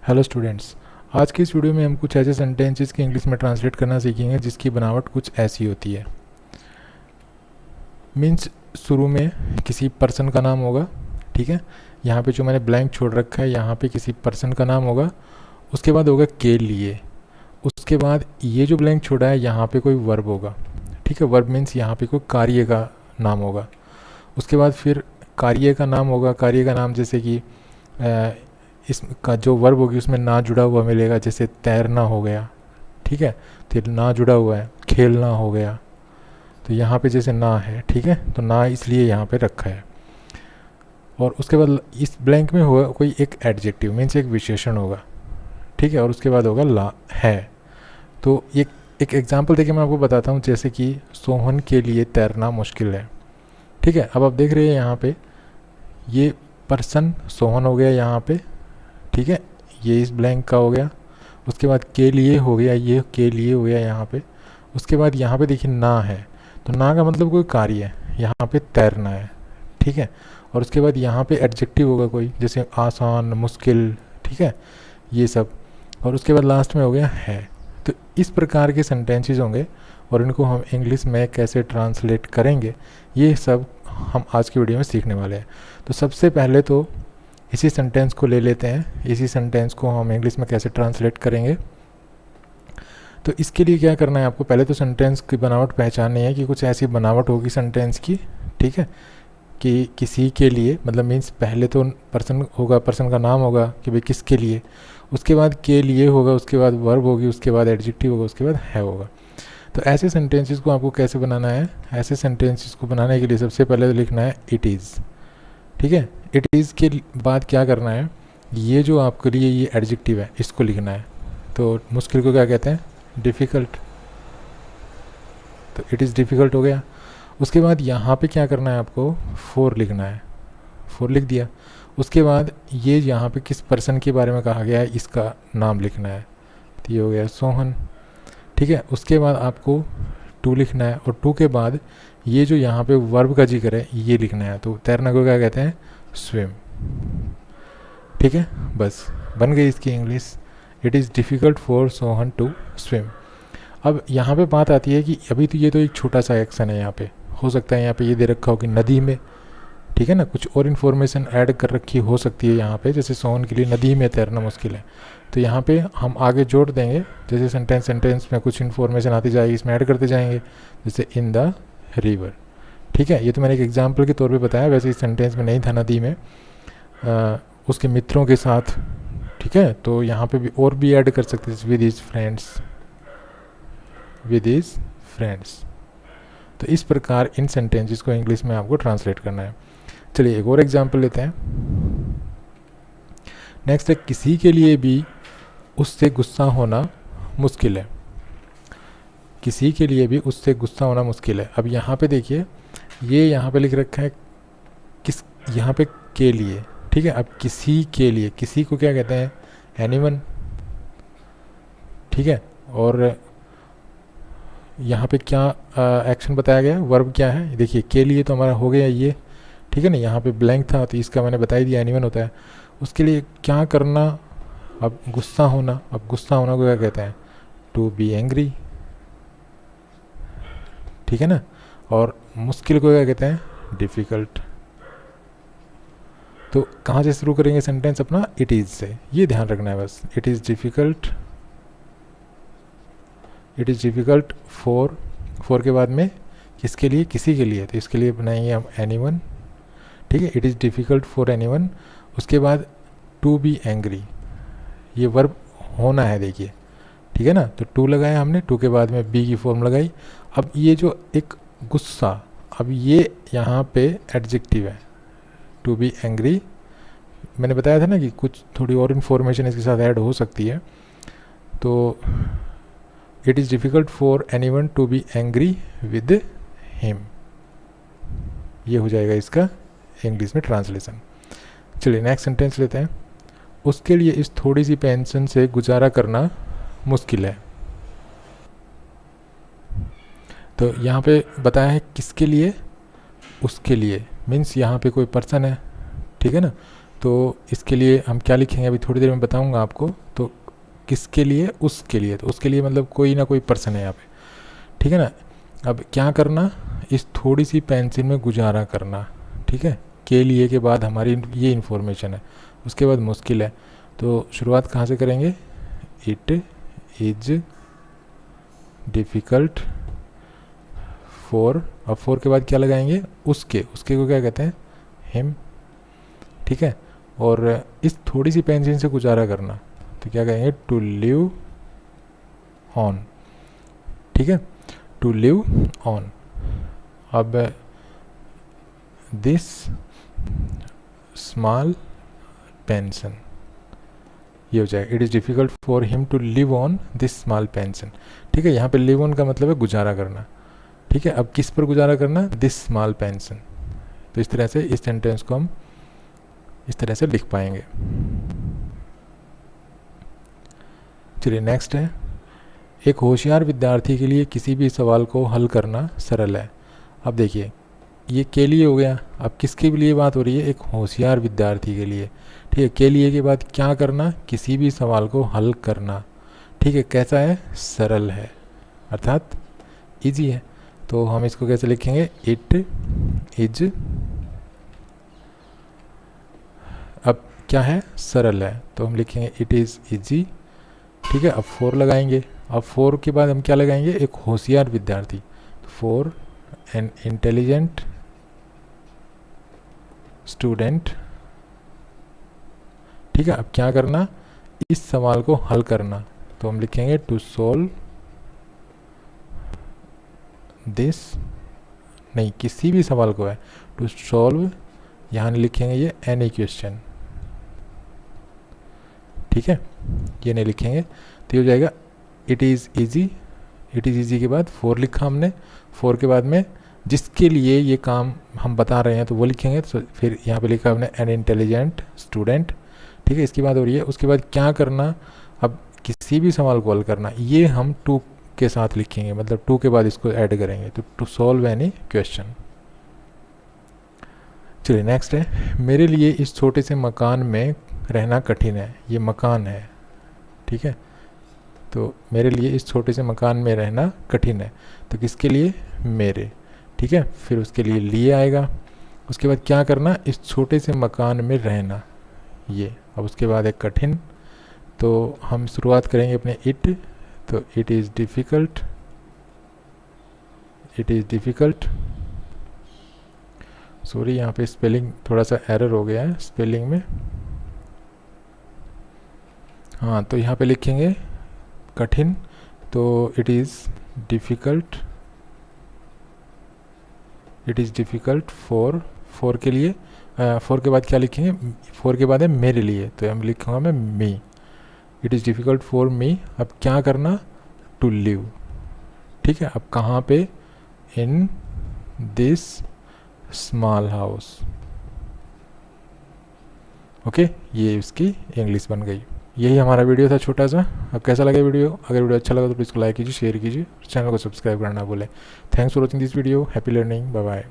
Hello students. आज की इस वीडियो में हम कुछ ऐसे सेंटेंसेस की इंग्लिश में ट्रांसलेट करना सीखेंगे जिसकी बनावट कुछ ऐसी होती है। मीन्स शुरू में किसी पर्सन का नाम होगा, ठीक है। यहाँ पे जो मैंने ब्लैंक छोड़ रखा है यहाँ पे किसी पर्सन का नाम होगा। उसके बाद होगा के लिए। उसके बाद ये जो ब्लैंक छोड़ा है यहाँ पे कोई वर्ब होगा, ठीक है। वर्ब मीन्स यहाँ पे कोई कार्य का नाम होगा। उसके बाद फिर कार्य का नाम होगा। कार्य का नाम जैसे कि इसका जो वर्ब होगी उसमें ना जुड़ा हुआ मिलेगा, जैसे तैरना हो गया, ठीक है। तो ना जुड़ा हुआ है, खेलना हो गया। तो यहाँ पे जैसे ना है, ठीक है, तो ना इसलिए यहाँ पे रखा है। और उसके बाद इस ब्लैंक में होगा कोई एक एडजेक्टिव, मीन्स एक विशेषण होगा, ठीक है। और उसके बाद होगा ला है। तो एक एग्जाम्पल देके मैं आपको बताता हूँ, जैसे कि सोहन के लिए तैरना मुश्किल है, ठीक है। अब आप देख रहे हैं यहाँ पे ये पर्सन सोहन हो गया यहाँ पे, ठीक है। ये इस ब्लैंक का हो गया। उसके बाद के लिए हो गया, ये के लिए हो गया यहाँ पे। उसके बाद यहाँ पे देखिए ना है, तो ना का मतलब कोई कार्य है, यहाँ पे तैरना है, ठीक है। और उसके बाद यहाँ पे एडजेक्टिव होगा कोई, जैसे आसान, मुश्किल, ठीक है, ये सब। और उसके बाद लास्ट में हो गया है। तो इस प्रकार के सेंटेंसेस होंगे और इनको हम इंग्लिश में कैसे ट्रांसलेट करेंगे ये सब हम आज की वीडियो में सीखने वाले हैं। तो सबसे पहले तो इसी सेंटेंस को ले लेते हैं। इसी सेंटेंस को हम इंग्लिश में कैसे ट्रांसलेट करेंगे, तो इसके लिए क्या करना है आपको, पहले तो सेंटेंस की बनावट पहचाननी है कि कुछ ऐसी बनावट होगी सेंटेंस की, ठीक है, कि किसी के लिए मतलब मीन्स पहले तो पर्सन होगा, पर्सन का नाम होगा कि भाई किसके लिए। उसके बाद के लिए होगा, उसके बाद वर्ब होगी, उसके बाद एडजेक्टिव होगा, उसके बाद है होगा। तो ऐसे सेंटेंसेस को आपको कैसे बनाना है, ऐसे सेंटेंसेस को बनाने के लिए सबसे पहले तो लिखना है इट इज़, ठीक है। इट इज़ के बाद क्या करना है, ये जो आपके लिए ये एडजेक्टिव है इसको लिखना है। तो मुश्किल को क्या कहते हैं, डिफ़िकल्ट। तो इट इज़ डिफ़िकल्ट हो गया। उसके बाद यहाँ पे क्या करना है आपको, फॉर लिखना है। फॉर लिख दिया। उसके बाद ये यहाँ पे किस पर्सन के बारे में कहा गया है इसका नाम लिखना है। तो ये हो गया सोहन, ठीक है। उसके बाद आपको टू लिखना है और टू के बाद ये जो यहाँ पे वर्ब का जिक्र है ये लिखना है। तो तैरना को क्या कहते हैं, स्विम, ठीक है। बस बन गई इसकी English. It is difficult for Sohan to swim. अब यहाँ पे बात आती है कि अभी तो ये तो एक छोटा सा एक्शन है, यहाँ पे हो सकता है यहाँ पे ये दे रखा हो कि नदी में, ठीक है ना, कुछ और इन्फॉर्मेशन ऐड कर रखी हो सकती है यहाँ पे, जैसे सोहन के लिए नदी में तैरना मुश्किल है। तो यहाँ पे हम आगे जोड़ देंगे, जैसे सेंटेंस में कुछ इन्फॉर्मेशन आती जाएगी, इसमें ऐड करते जाएंगे, जैसे इन द रिवर, ठीक है। ये तो मैंने एक एग्जाम्पल के तौर पे बताया, वैसे इस सेंटेंस में नहीं था नदी में, उसके मित्रों के साथ, ठीक है। तो यहाँ पे भी और भी ऐड कर सकते हैं, with his friends, with his friends. तो इस प्रकार इन सेंटेंसेस को इंग्लिश में आपको ट्रांसलेट करना है। चलिए एक और एग्जाम्पल लेते हैं। नेक्स्ट है, किसी के लिए भी उससे गुस्सा होना मुश्किल है। किसी के लिए भी उससे गुस्सा होना मुश्किल है। अब यहाँ पे देखिए, ये यहाँ पे लिख रखा है किस, यहाँ पे के लिए, ठीक है। अब किसी के लिए, किसी को क्या कहते हैं, एनीवन, ठीक है। और यहाँ पे क्या एक्शन बताया गया है, वर्ब क्या है, देखिए के लिए तो हमारा हो गया ये, ठीक है ना। यहाँ पे ब्लैंक था तो इसका मैंने बता ही दिया, एनीवन होता है। उसके लिए क्या करना, अब गुस्सा होना। अब गुस्सा होना को क्या कहते हैं, टू बी एंग्री, ठीक है ना। और मुश्किल को क्या कहते हैं, डिफ़िकल्ट। तो कहाँ से शुरू करेंगे सेंटेंस अपना, इट इज़ से, ये ध्यान रखना है बस। It is difficult, it is difficult for के बाद में किसके लिए, किसी के लिए, तो इसके लिए बनाएंगे हम एनीवन, ठीक है। It is difficult for anyone. उसके बाद टू बी एंग्री, ये वर्ब होना है देखिए, ठीक है ना। तो टू लगाया हमने, टू के बाद में बी की फॉर्म लगाई। अब ये जो एक गुस्सा, अब ये यहाँ पे एडजेक्टिव है, टू बी एंग्री। मैंने बताया था ना कि कुछ थोड़ी और इन्फॉर्मेशन इसके साथ ऐड हो सकती है। तो it is difficult for anyone to be angry with him, ये हो जाएगा इसका इंग्लिश में ट्रांसलेशन। चलिए नेक्स्ट सेंटेंस लेते हैं। उसके लिए इस थोड़ी सी पेंशन से गुजारा करना मुश्किल है। तो यहाँ पे बताया है किसके लिए, उसके लिए, मीन्स यहाँ पे कोई पर्सन है, ठीक है ना। तो इसके लिए हम क्या लिखेंगे अभी थोड़ी देर में बताऊंगा आपको। तो किसके लिए, उसके लिए, तो उसके लिए मतलब कोई ना कोई पर्सन है यहाँ पे, ठीक है ना। अब क्या करना, इस थोड़ी सी पेंसिल में गुजारा करना, ठीक है। के लिए के बाद हमारी ये इन्फॉर्मेशन है, उसके बाद मुश्किल है। तो शुरुआत कहाँ से करेंगे, इट इज डिफ़िकल्ट फॉर, अब फॉर के बाद क्या लगाएंगे, उसके, उसके को क्या कहते हैं, हिम, ठीक है। और इस थोड़ी सी पेंसिल से गुजारा करना, तो क्या कहेंगे, टू लिव ऑन, ठीक है, टू लिव ऑन। अब दिस स्मॉल पेंशन, ये हो जाएगा, it is difficult for him to live on this small pension, ठीक है। यहाँ पे लिव ऑन का मतलब है गुजारा करना, ठीक है। अब किस पर गुजारा करना, दिस स्मॉल पेंशन। तो इस तरह से इस सेंटेंस को हम इस तरह से लिख पाएंगे। चलिए नेक्स्ट है, एक होशियार विद्यार्थी के लिए किसी भी सवाल को हल करना सरल है। अब देखिए ये के लिए हो गया, अब किसके लिए बात हो रही है, एक होशियार विद्यार्थी के लिए, ठीक है। के लिए के बाद क्या करना, किसी भी सवाल को हल करना, ठीक है। कैसा है, सरल है, अर्थात इजी है। तो हम इसको कैसे लिखेंगे, इट इज, अब क्या है, सरल है, तो हम लिखेंगे इट इज़ इजी, ठीक है। अब फॉर लगाएंगे, अब फॉर के बाद हम क्या लगाएंगे, एक होशियार विद्यार्थी, फॉर एन इंटेलिजेंट स्टूडेंट, ठीक है। अब क्या करना, इस सवाल को हल करना, तो हम लिखेंगे टू सोल्व दिस, नहीं किसी भी सवाल को है, टू सॉल्व, यहाँ लिखेंगे ये एनी क्वेश्चन, ठीक है, ये नहीं लिखेंगे। तो ये हो जाएगा it is easy, it is easy के बाद फॉर लिखा हमने, फॉर के बाद में जिसके लिए ये काम हम बता रहे हैं तो वो लिखेंगे। तो फिर यहाँ पे लिखा हमने एन इंटेलिजेंट स्टूडेंट, ठीक है, इसकी बात हो रही है। उसके बाद क्या करना, अब किसी भी सवाल को हल करना, ये हम टू के साथ लिखेंगे, मतलब टू के बाद इसको ऐड करेंगे, तो टू सॉल्व एनी क्वेश्चन। चलिए नेक्स्ट है, मेरे लिए इस छोटे से मकान में रहना कठिन है, ये मकान है, ठीक है। तो मेरे लिए इस छोटे से मकान में रहना कठिन है, तो किसके लिए, मेरे, ठीक है। फिर उसके लिए आएगा, उसके बाद क्या करना, इस छोटे से मकान में रहना, ये, अब उसके बाद एक कठिन, तो हम शुरुआत करेंगे अपने इट, तो it is difficult, it is difficult, sorry यहाँ पे स्पेलिंग थोड़ा सा एरर हो गया है स्पेलिंग में, हाँ, तो यहाँ पे लिखेंगे कठिन, तो it is difficult, it is difficult for के लिए, फॉर के बाद क्या लिखेंगे, फॉर के बाद है मेरे लिए, तो हम लिखूँगा मैं me, it is difficult for me. अब क्या करना, टू लिव, ठीक है। अब कहाँ पे, in this small house, okay, ये इसकी इंग्लिश बन गई। यही हमारा वीडियो था छोटा सा। अब कैसा लगा वीडियो, अगर वीडियो अच्छा लगा तो प्लीज़ को लाइक कीजिए, शेयर कीजिए, चैनल को सब्सक्राइब करना ना भूलें। Thanks for watching this video, happy learning, bye bye.